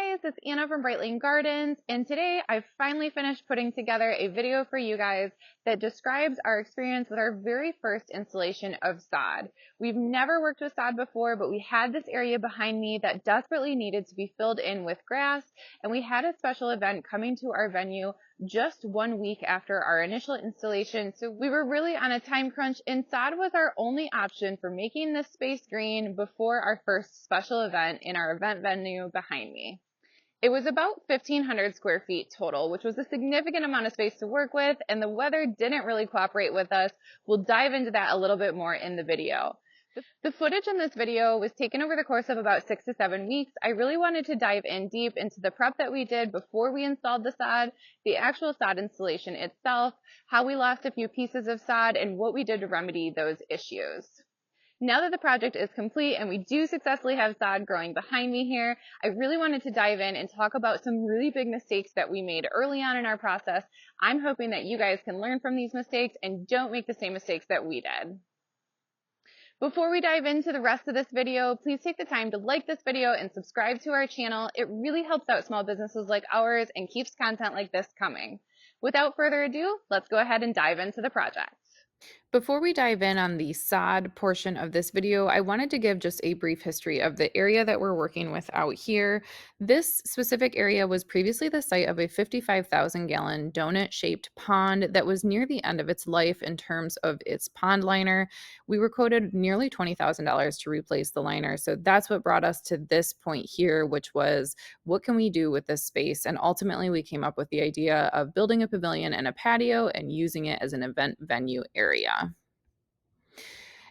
guys, it's Anna from Bright Lane Gardens, and today I've finally finished putting together a video for you guys that describes our experience with our very first installation of sod. We've never worked with sod before, but we had this area behind me that desperately needed to be filled in with grass, and we had a special event coming to our venue just 1 week after our initial installation, so we were really on a time crunch, and sod was our only option for making this space green before our first special event in our event venue behind me. It was about 1,500 square feet total, which was a significant amount of space to work with, and the weather didn't really cooperate with us. We'll dive into that a little bit more in the video. The footage in this video was taken over the course of about 6 to 7 weeks. I really wanted to dive in deep into the prep that we did before we installed the sod, the actual sod installation itself, how we lost a few pieces of sod, and what we did to remedy those issues. Now that the project is complete and we do successfully have sod growing behind me here, I really wanted to dive in and talk about some really big mistakes that we made early on in our process. I'm hoping that you guys can learn from these mistakes and don't make the same mistakes that we did. Before we dive into the rest of this video, please take the time to like this video and subscribe to our channel. It really helps out small businesses like ours and keeps content like this coming. Without further ado, let's go ahead and dive into the project. Before we dive in on the sod portion of this video, I wanted to give just a brief history of the area that we're working with out here. This specific area was previously the site of a 55,000 gallon donut-shaped pond that was near the end of its life in terms of its pond liner. We were quoted nearly $20,000 to replace the liner, so that's what brought us to this point here, which was, what can we do with this space? And ultimately, we came up with the idea of building a pavilion and a patio and using it as an event venue area.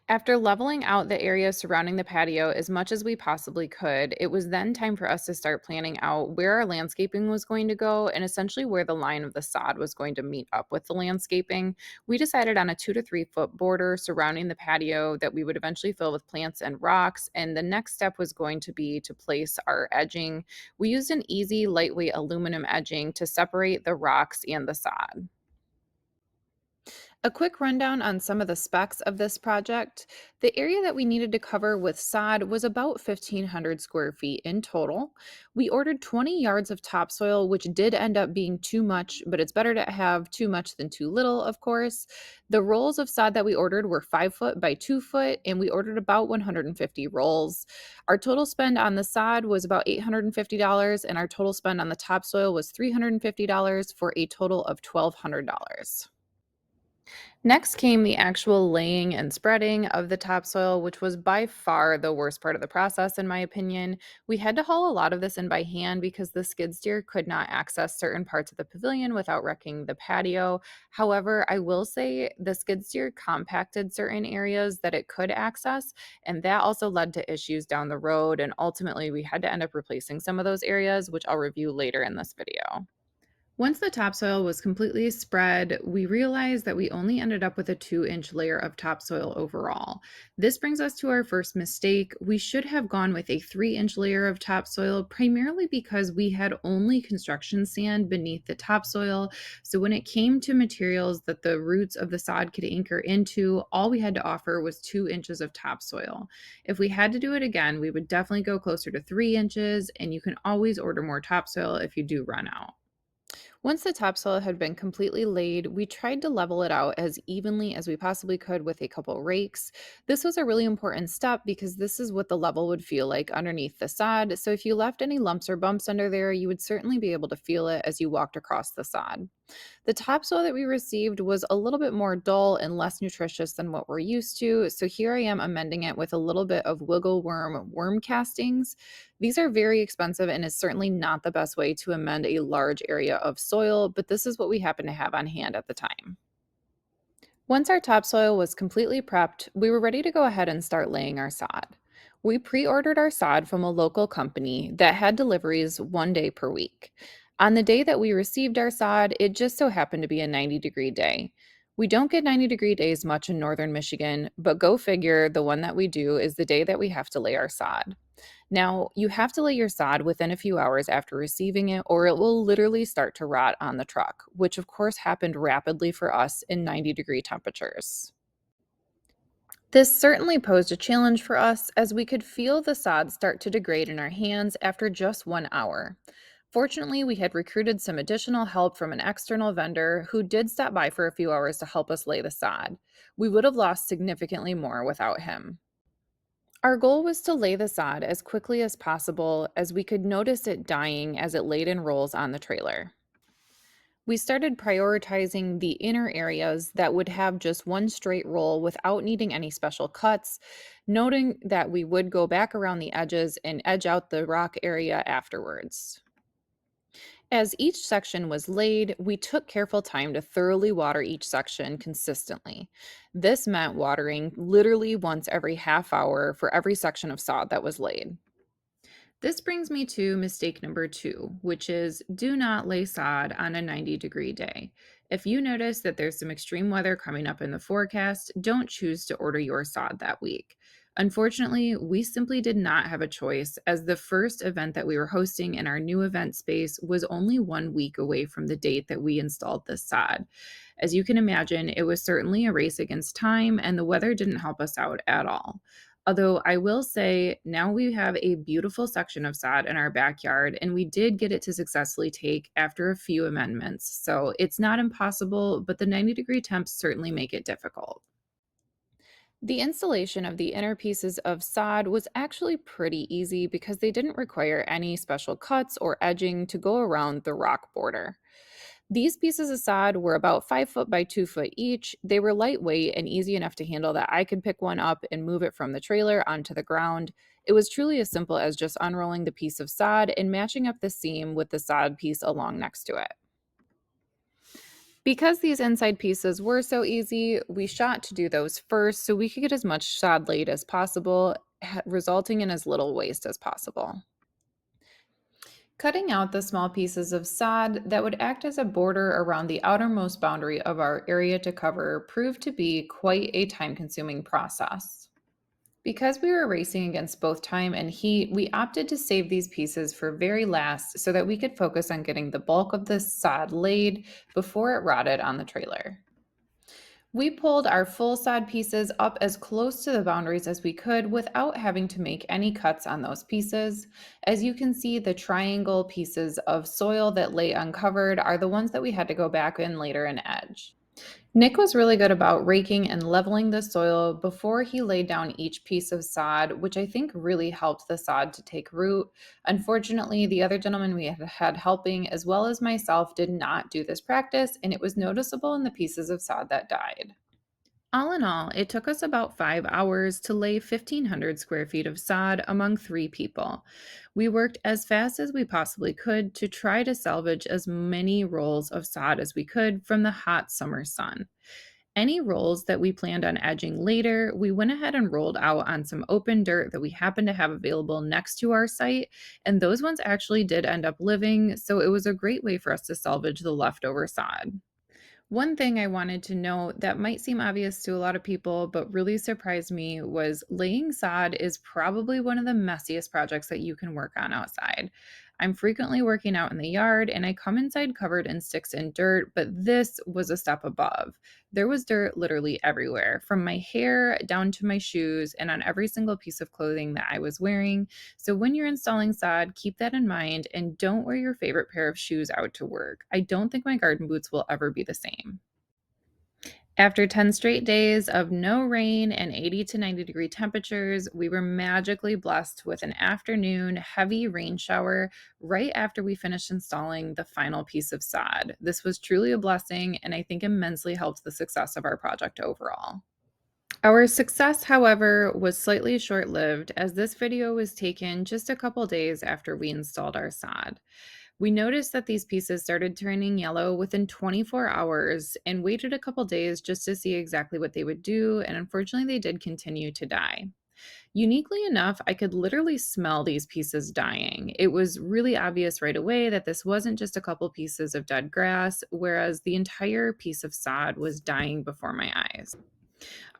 After leveling out the area surrounding the patio as much as we possibly could, it was then time for us to start planning out where our landscaping was going to go and essentially where the line of the sod was going to meet up with the landscaping. We decided on a 2 to 3 foot border surrounding the patio that we would eventually fill with plants and rocks, and the next step was going to be to place our edging. We used an easy, lightweight aluminum edging to separate the rocks and the sod. A quick rundown on some of the specs of this project. The area that we needed to cover with sod was about 1,500 square feet in total. We ordered 20 yards of topsoil, which did end up being too much, but it's better to have too much than too little, of course. The rolls of sod that we ordered were 5 foot by 2 foot, and we ordered about 150 rolls. Our total spend on the sod was about $850, and our total spend on the topsoil was $350 for a total of $1,200. Next came the actual laying and spreading of the topsoil, which was by far the worst part of the process, in my opinion. We had to haul a lot of this in by hand because the skid steer could not access certain parts of the pavilion without wrecking the patio. However, I will say the skid steer compacted certain areas that it could access, and that also led to issues down the road. And ultimately, we had to end up replacing some of those areas, which I'll review later in this video. Once the topsoil was completely spread, we realized that we only ended up with a 2-inch layer of topsoil overall. This brings us to our first mistake. We should have gone with a 3-inch layer of topsoil, primarily because we had only construction sand beneath the topsoil. So when it came to materials that the roots of the sod could anchor into, all we had to offer was 2 inches of topsoil. If we had to do it again, we would definitely go closer to 3 inches, and you can always order more topsoil if you do run out. Once the topsoil had been completely laid, we tried to level it out as evenly as we possibly could with a couple rakes. This was a really important step because this is what the level would feel like underneath the sod. So if you left any lumps or bumps under there, you would certainly be able to feel it as you walked across the sod. The topsoil that we received was a little bit more dull and less nutritious than what we're used to, so here I am amending it with a little bit of wiggle worm castings. These are very expensive and is certainly not the best way to amend a large area of soil, but this is what we happen to have on hand at the time. Once our topsoil was completely prepped, we were ready to go ahead and start laying our sod. We pre-ordered our sod from a local company that had deliveries 1 day per week. On the day that we received our sod, it just so happened to be a 90-degree day. We don't get 90-degree days much in northern Michigan, but go figure, the one that we do is the day that we have to lay our sod. Now, you have to lay your sod within a few hours after receiving it, or it will literally start to rot on the truck, which of course happened rapidly for us in 90-degree temperatures. This certainly posed a challenge for us as we could feel the sod start to degrade in our hands after just 1 hour. Fortunately, we had recruited some additional help from an external vendor who did stop by for a few hours to help us lay the sod. We would have lost significantly more without him. Our goal was to lay the sod as quickly as possible as we could notice it dying as it laid in rolls on the trailer. We started prioritizing the inner areas that would have just one straight roll without needing any special cuts, noting that we would go back around the edges and edge out the rock area afterwards. As each section was laid, we took careful time to thoroughly water each section consistently. This meant watering literally once every half hour for every section of sod that was laid. This brings me to mistake number two, which is do not lay sod on a 90-degree day. If you notice that there's some extreme weather coming up in the forecast, don't choose to order your sod that week. Unfortunately, we simply did not have a choice as the first event that we were hosting in our new event space was only 1 week away from the date that we installed this sod. As you can imagine, it was certainly a race against time, and the weather didn't help us out at all. Although I will say now we have a beautiful section of sod in our backyard, and we did get it to successfully take after a few amendments. So it's not impossible, but the 90-degree temps certainly make it difficult. The installation of the inner pieces of sod was actually pretty easy because they didn't require any special cuts or edging to go around the rock border. These pieces of sod were about 5 foot by 2 foot each. They were lightweight and easy enough to handle that I could pick one up and move it from the trailer onto the ground. It was truly as simple as just unrolling the piece of sod and matching up the seam with the sod piece along next to it. Because these inside pieces were so easy, we shot to do those first so we could get as much sod laid as possible, resulting in as little waste as possible. Cutting out the small pieces of sod that would act as a border around the outermost boundary of our area to cover proved to be quite a time consuming process. Because we were racing against both time and heat, we opted to save these pieces for very last so that we could focus on getting the bulk of the sod laid before it rotted on the trailer. We pulled our full sod pieces up as close to the boundaries as we could without having to make any cuts on those pieces. As you can see, the triangle pieces of soil that lay uncovered are the ones that we had to go back in later and edge. Nick was really good about raking and leveling the soil before he laid down each piece of sod, which I think really helped the sod to take root. Unfortunately, the other gentleman we had helping, as well as myself, did not do this practice, and it was noticeable in the pieces of sod that died. All in all, it took us about 5 hours to lay 1,500 square feet of sod among 3 people. We worked as fast as we possibly could to try to salvage as many rolls of sod as we could from the hot summer sun. Any rolls that we planned on edging later, we went ahead and rolled out on some open dirt that we happened to have available next to our site, and those ones actually did end up living, so it was a great way for us to salvage the leftover sod. One thing I wanted to note that might seem obvious to a lot of people, but really surprised me was laying sod is probably one of the messiest projects that you can work on outside. I'm frequently working out in the yard and I come inside covered in sticks and dirt, but this was a step above. There was dirt literally everywhere, from my hair down to my shoes and on every single piece of clothing that I was wearing. So when you're installing sod, keep that in mind and don't wear your favorite pair of shoes out to work. I don't think my garden boots will ever be the same. After 10 straight days of no rain and 80 to 90-degree temperatures, we were magically blessed with an afternoon heavy rain shower right after we finished installing the final piece of sod. This was truly a blessing and I think immensely helped the success of our project overall. Our success, however, was slightly short lived as this video was taken just a couple days after we installed our sod. We noticed that these pieces started turning yellow within 24 hours and waited a couple days just to see exactly what they would do, and unfortunately, they did continue to die. Uniquely enough, I could literally smell these pieces dying. It was really obvious right away that this wasn't just a couple pieces of dead grass, whereas the entire piece of sod was dying before my eyes.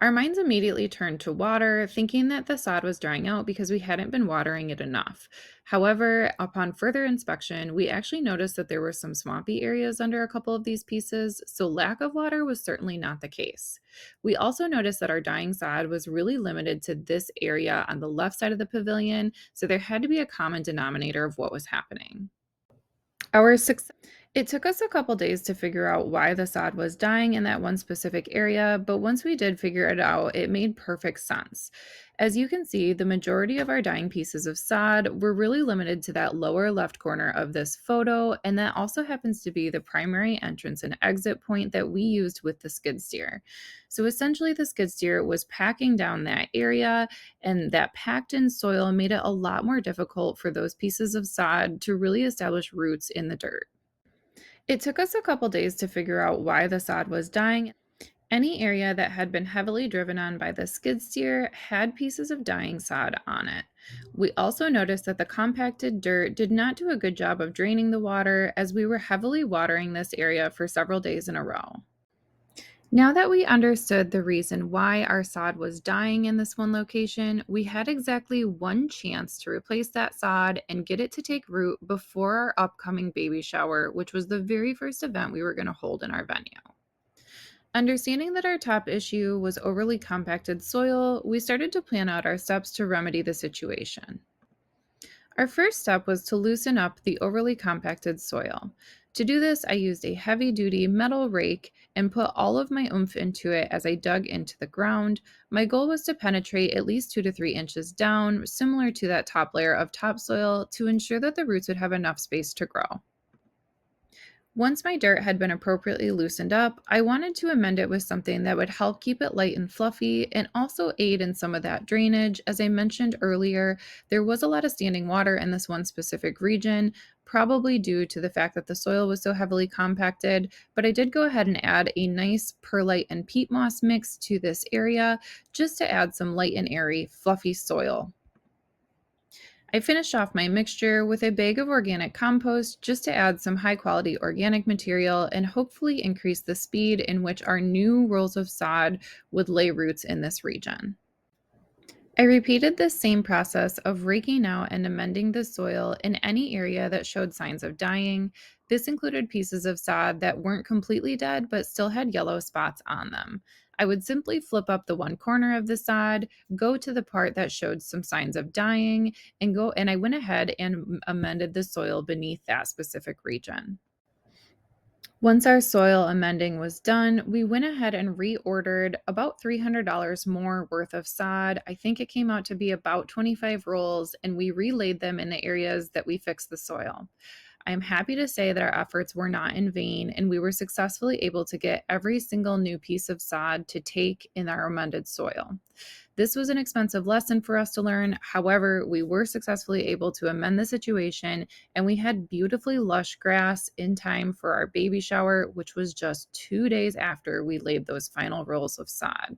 Our minds immediately turned to water, thinking that the sod was drying out because we hadn't been watering it enough. However, upon further inspection, we actually noticed that there were some swampy areas under a couple of these pieces, so lack of water was certainly not the case. We also noticed that our dying sod was really limited to this area on the left side of the pavilion, so there had to be a common denominator of what was happening. Our success It took us a couple days to figure out why the sod was dying in that one specific area, but once we did figure it out, it made perfect sense. As you can see, the majority of our dying pieces of sod were really limited to that lower left corner of this photo, and that also happens to be the primary entrance and exit point that we used with the skid steer. So essentially, the skid steer was packing down that area, and that packed in soil made it a lot more difficult for those pieces of sod to really establish roots in the dirt. It took us a couple days to figure out why the sod was dying. Any area that had been heavily driven on by the skid steer had pieces of dying sod on it. We also noticed that the compacted dirt did not do a good job of draining the water as we were heavily watering this area for several days in a row. Now that we understood the reason why our sod was dying in this one location, we had exactly one chance to replace that sod and get it to take root before our upcoming baby shower, which was the very first event we were going to hold in our venue. Understanding that our top issue was overly compacted soil, we started to plan out our steps to remedy the situation. Our first step was to loosen up the overly compacted soil. To do this, I used a heavy duty metal rake and put all of my oomph into it as I dug into the ground. My goal was to penetrate at least 2 to 3 inches down, similar to that top layer of topsoil, to ensure that the roots would have enough space to grow. Once my dirt had been appropriately loosened up, I wanted to amend it with something that would help keep it light and fluffy and also aid in some of that drainage. As I mentioned earlier, there was a lot of standing water in this one specific region, probably due to the fact that the soil was so heavily compacted, but I did go ahead and add a nice perlite and peat moss mix to this area just to add some light and airy, fluffy soil. I finished off my mixture with a bag of organic compost just to add some high quality organic material and hopefully increase the speed in which our new rolls of sod would lay roots in this region. I repeated this same process of raking out and amending the soil in any area that showed signs of dying. This included pieces of sod that weren't completely dead but still had yellow spots on them. I would simply flip up the one corner of the sod, go to the part that showed some signs of dying, and I went ahead and amended the soil beneath that specific region. Once our soil amending was done, we went ahead and reordered about $300 more worth of sod. I think it came out to be about 25 rolls, and we relayed them in the areas that we fixed the soil. I am happy to say that our efforts were not in vain, and we were successfully able to get every single new piece of sod to take in our amended soil. This was an expensive lesson for us to learn. However, we were successfully able to amend the situation, and we had beautifully lush grass in time for our baby shower, which was just 2 days after we laid those final rolls of sod.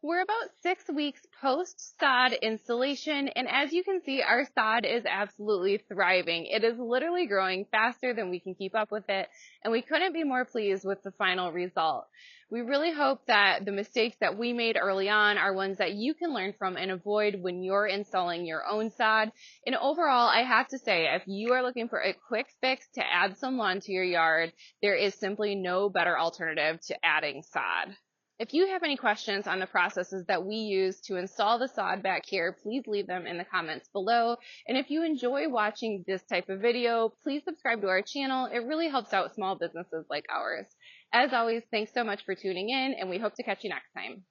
We're about 6 weeks post sod installation, and as you can see, our sod is absolutely thriving. It is literally growing faster than we can keep up with it, and we couldn't be more pleased with the final result. We really hope that the mistakes that we made early on are ones that you can learn from and avoid when you're installing your own sod. And overall, I have to say, if you are looking for a quick fix to add some lawn to your yard, there is simply no better alternative to adding sod. If you have any questions on the processes that we use to install the sod back here, please leave them in the comments below. And if you enjoy watching this type of video, please subscribe to our channel. It really helps out small businesses like ours. As always, thanks so much for tuning in, and we hope to catch you next time.